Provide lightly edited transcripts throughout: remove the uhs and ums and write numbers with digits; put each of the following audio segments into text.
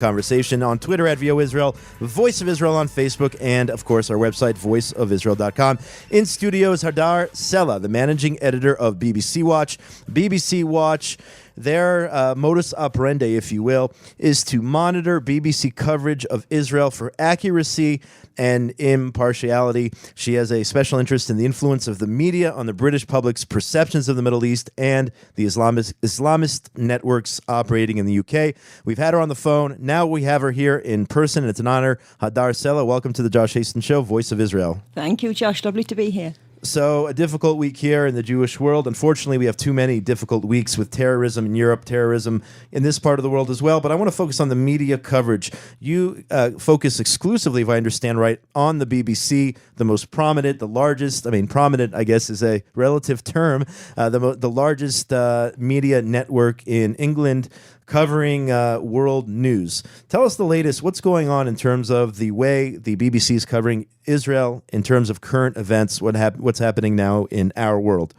conversation on Twitter at VO Israel, Voice of Israel on Facebook, and of course our website voiceofisrael.com. In studio is Hadar Sella, the managing editor of BBC Watch. BBC Watch, their modus operandi, if you will, is to monitor BBC coverage of Israel for accuracy and impartiality. She has a special interest in the influence of the media on the British public's perceptions of the Middle East and the Islamist networks operating in the UK. We've had her on the phone. Now we have her here in person, and it's an honor. Hadar Sella, welcome to the Josh Hasten Show, Voice of Israel. Thank you, Josh. Lovely to be here. So, a difficult week here in the Jewish world. Unfortunately, we have too many difficult weeks with terrorism in Europe, terrorism in this part of the world as well. But I want to focus on the media coverage. You focus exclusively, if I understand right, on the BBC, the most prominent, the largest. I mean, prominent, I guess, is a relative term. The largest media network in England, covering world news. Tell us the latest. What's going on in terms of the way the BBC is covering Israel in terms of current events? What's happening now in our world?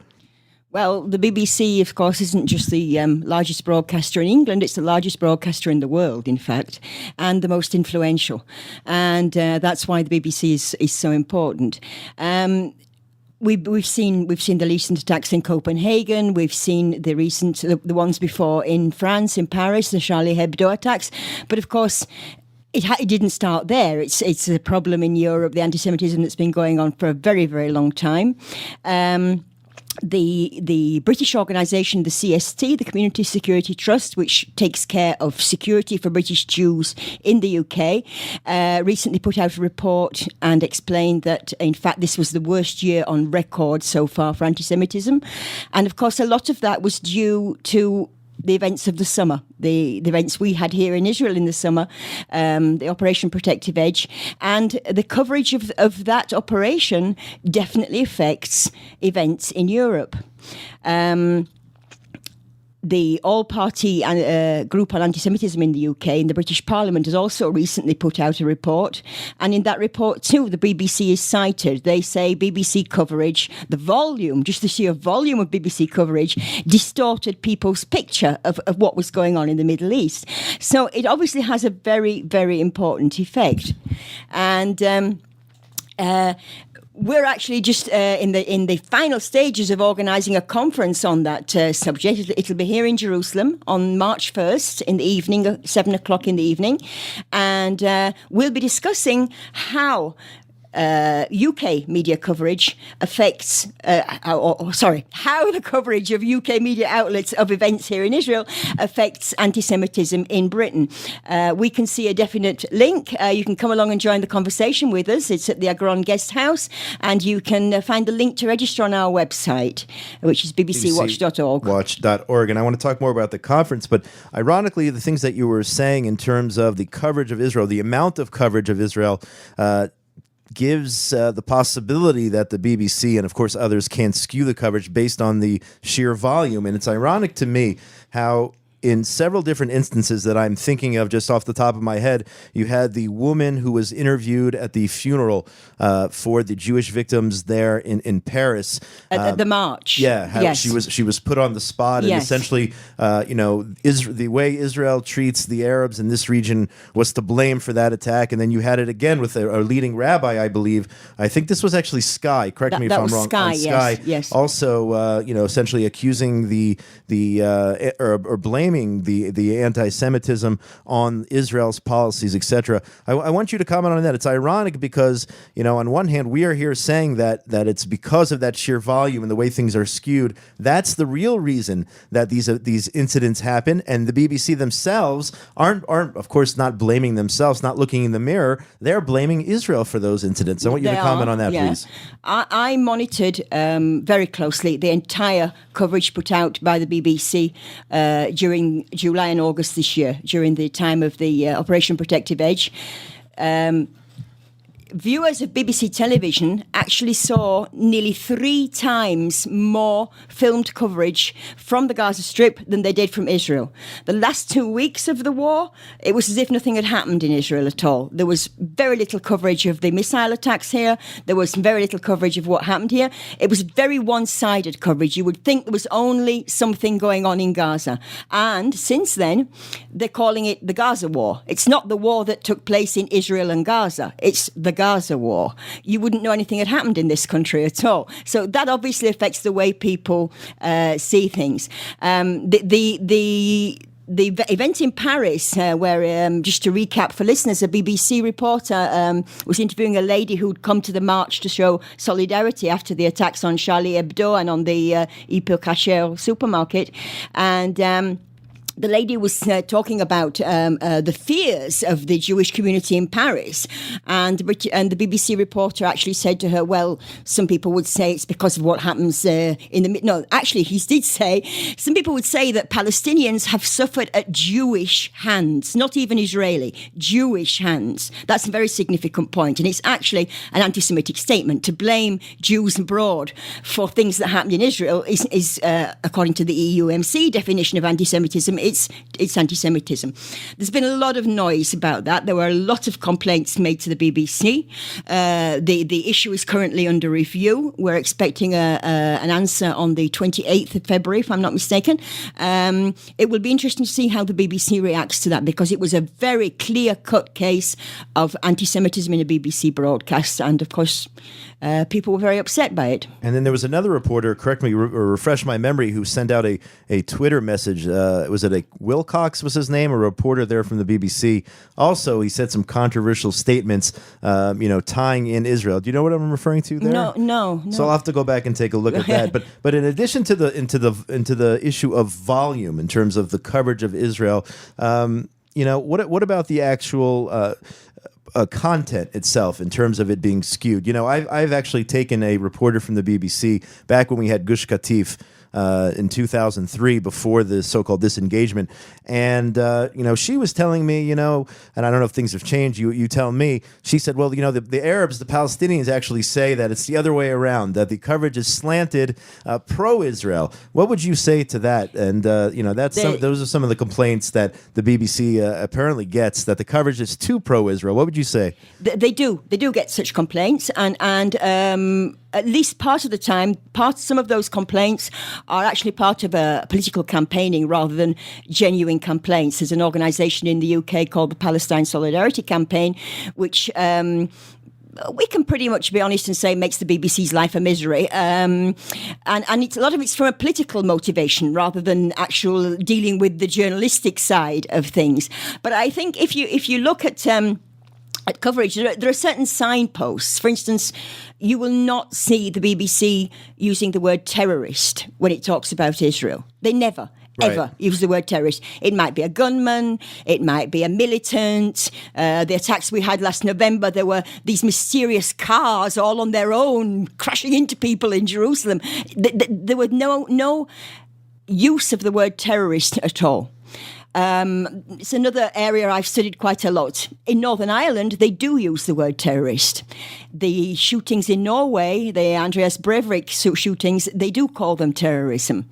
Well, the BBC, of course, isn't just the largest broadcaster in England. It's the largest broadcaster in the world, in fact, and the most influential. And that's why the BBC is so important. We've seen the recent attacks in Copenhagen. We've seen the ones before in France, in Paris, the Charlie Hebdo attacks. But of course, it didn't start there. It's a problem in Europe, the anti-Semitism that's been going on for a very, very long time. The British organisation, the CST, the Community Security Trust, which takes care of security for British Jews in the UK, recently put out a report and explained that, in fact, this was the worst year on record so far for anti-Semitism. And, of course, a lot of that was due to the events of the summer, the events we had here in Israel in the summer, the Operation Protective Edge, and the coverage of that operation definitely affects events in Europe. The all-party group on anti-Semitism in the UK, in the British Parliament, has also recently put out a report. And in that report, too, the BBC is cited. They say BBC coverage, the volume, just the sheer volume of BBC coverage, distorted people's picture of what was going on in the Middle East. So it obviously has a very, very important effect. And we're actually just in the final stages of organising a conference on that subject. It'll be here in Jerusalem on March 1st in the evening, 7 o'clock in the evening. And we'll be discussing how UK media coverage affects, how the coverage of UK media outlets of events here in Israel affects anti-Semitism in Britain. We can see a definite link. You can come along and join the conversation with us. It's at the Agron Guest House, and you can find the link to register on our website, which is bbcwatch.org. Watch.org. And I want to talk more about the conference, but ironically, the things that you were saying in terms of the coverage of Israel, the amount of coverage of Israel, gives the possibility that the BBC and, of course, others can skew the coverage based on the sheer volume. And it's ironic to me how in several different instances that I'm thinking of just off the top of my head, you had the woman who was interviewed at the funeral for the Jewish victims there in Paris. At the march. Yeah, how yes. she was put on the spot, and yes. essentially, the way Israel treats the Arabs in this region was to blame for that attack. And then you had it again with a leading rabbi, I believe. I think this was actually Sky. Correct me if I'm wrong. Sky, Sky, yes. Also, essentially accusing or blaming the anti-Semitism on Israel's policies, etc. I want you to comment on that. It's ironic because, on one hand, we are here saying that it's because of that sheer volume and the way things are skewed. That's the real reason that these incidents happen. And the BBC themselves aren't of course not blaming themselves, not looking in the mirror. They're blaming Israel for those incidents. I want you to comment on that, please. I monitored very closely the entire coverage put out by the BBC during July and August this year, during the time of the Operation Protective Edge. viewers of BBC television actually saw nearly 3 times more filmed coverage from the Gaza Strip than they did from Israel. The last 2 weeks of the war, it was as if nothing had happened in Israel at all. There was very little coverage of the missile attacks here. There was very little coverage of what happened here. It was very one-sided coverage. You would think there was only something going on in Gaza. And since then, they're calling it the Gaza War. It's not the war that took place in Israel and Gaza. It's the Gaza War. You wouldn't know anything had happened in this country at all. So that obviously affects the way people see things. The event in Paris, where, just to recap for listeners, a BBC reporter was interviewing a lady who'd come to the march to show solidarity after the attacks on Charlie Hebdo and on the Hyper supermarket. And the lady was talking about the fears of the Jewish community in Paris, and the BBC reporter actually said to her, "Well, some people would say it's because of what happens in the no. Actually, he did say some people would say that Palestinians have suffered at Jewish hands, not even Israeli, Jewish hands. That's a very significant point, and it's actually an anti-Semitic statement. To blame Jews abroad for things that happened in Israel is according to the EUMC definition of anti-Semitism." It's anti-Semitism. There's been a lot of noise about that. There were a lot of complaints made to the BBC. The issue is currently under review. We're expecting an answer on the 28th of February, if I'm not mistaken. It will be interesting to see how the BBC reacts to that, because it was a very clear-cut case of anti-Semitism in a BBC broadcast, and of course, people were very upset by it. And then there was another reporter, correct me or refresh my memory, who sent out a Twitter message. Was it Wilcox was his name, a reporter there from the BBC? Also, he said some controversial statements, tying in Israel. Do you know what I'm referring to there? No. So I'll have to go back and take a look at that. But in addition to the issue of volume in terms of the coverage of Israel, what about the actual content itself in terms of it being skewed? I've actually taken a reporter from the BBC back when we had Gush Katif in 2003, before the so-called disengagement, and she was telling me, and I don't know if things have changed. You tell me. She said, well, the Arabs, the Palestinians, actually say that it's the other way around, that the coverage is slanted pro-Israel. What would you say to that? And those are some of the complaints that the BBC apparently gets, that the coverage is too pro-Israel. What would you say? They do get such complaints, and at least part of the time, some of those complaints are actually part of a political campaigning rather than genuine complaints. There's an organisation in the UK called the Palestine Solidarity Campaign, which we can pretty much be honest and say makes the BBC's life a misery. And a lot of it's from a political motivation rather than actual dealing with the journalistic side of things. But I think if you look at coverage, there are certain signposts. For instance, you will not see the BBC using the word terrorist when it talks about Israel. They never, ever use the word terrorist. It might be a gunman, it might be a militant. The attacks we had last November, there were these mysterious cars all on their own crashing into people in Jerusalem. There was no use of the word terrorist at all. It's another area I've studied quite a lot. In Northern Ireland, they do use the word terrorist. The shootings in Norway, the Andreas Breivik shootings, they do call them terrorism.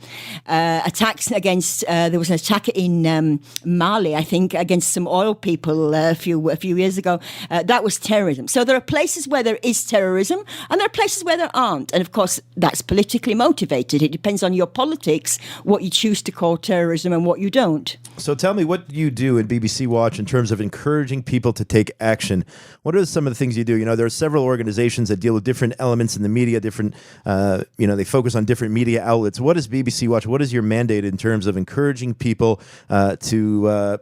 Attacks against, there was an attack in Mali, I think, against some oil people a few years ago. That was terrorism. So there are places where there is terrorism, and there are places where there aren't. And of course, that's politically motivated. It depends on your politics, what you choose to call terrorism and what you don't. So tell me, what you do in BBC Watch in terms of encouraging people to take action? What are some of the things you do? There are several organizations that deal with different elements in the media, different, they focus on different media outlets. What is BBC Watch? What is your mandate in terms of encouraging people to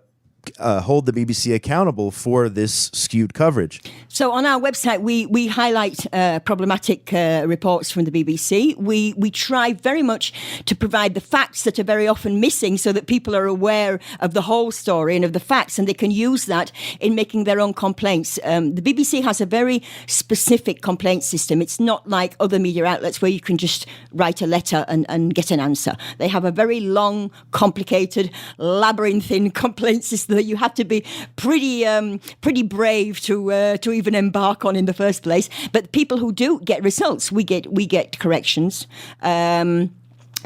hold the BBC accountable for this skewed coverage? So on our website, we highlight problematic reports from the BBC. We try very much to provide the facts that are very often missing so that people are aware of the whole story and of the facts, and they can use that in making their own complaints. The BBC has a very specific complaint system. It's not like other media outlets where you can just write a letter and get an answer. They have a very long, complicated, labyrinthine complaint system that you had to be pretty brave to even embark on in the first place. But people who do get results, we get corrections.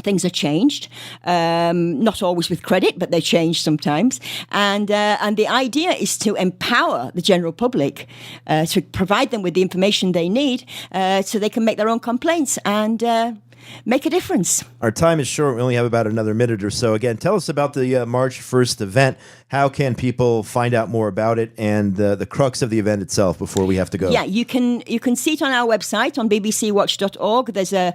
Things are changed, not always with credit, but they change sometimes. And the idea is to empower the general public, to provide them with the information they need, so they can make their own complaints and make a difference. Our time is short. We only have about another minute or so. Again, tell us about the March 1st event. How can people find out more about it and the crux of the event itself before we have to go? Yeah, you can see it on our website on bbcwatch.org. There's a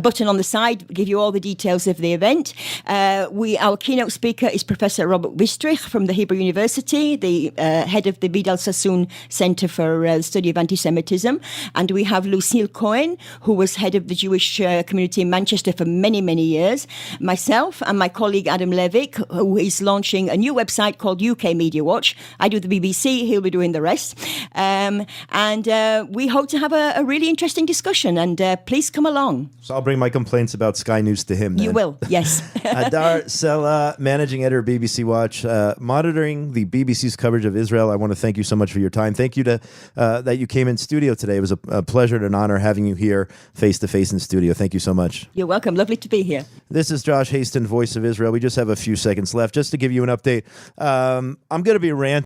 button on the side, give you all the details of the event. Our keynote speaker is Professor Robert Wistrich from the Hebrew University, the head of the Vidal Sassoon Center for the Study of Anti-Semitism. And we have Lucille Cohen, who was head of the Jewish community in Manchester for many, many years. Myself and my colleague Adam Levick, who is launching a new website called UK Media Watch. I do the BBC, he'll be doing the rest. And we hope to have a really interesting discussion, and please come along. So I'll bring my complaints about Sky News to him then. You will, yes. Hadar Sella, managing editor of BBC Watch, monitoring the BBC's coverage of Israel. I want to thank you so much for your time. Thank you that you came in studio today. It was a pleasure and an honor having you here face-to-face in studio. Thank you so much. You're welcome. Lovely to be here. This is Josh Hasten, Voice of Israel. We just have a few seconds left just to give you an update. I'm going to be ranting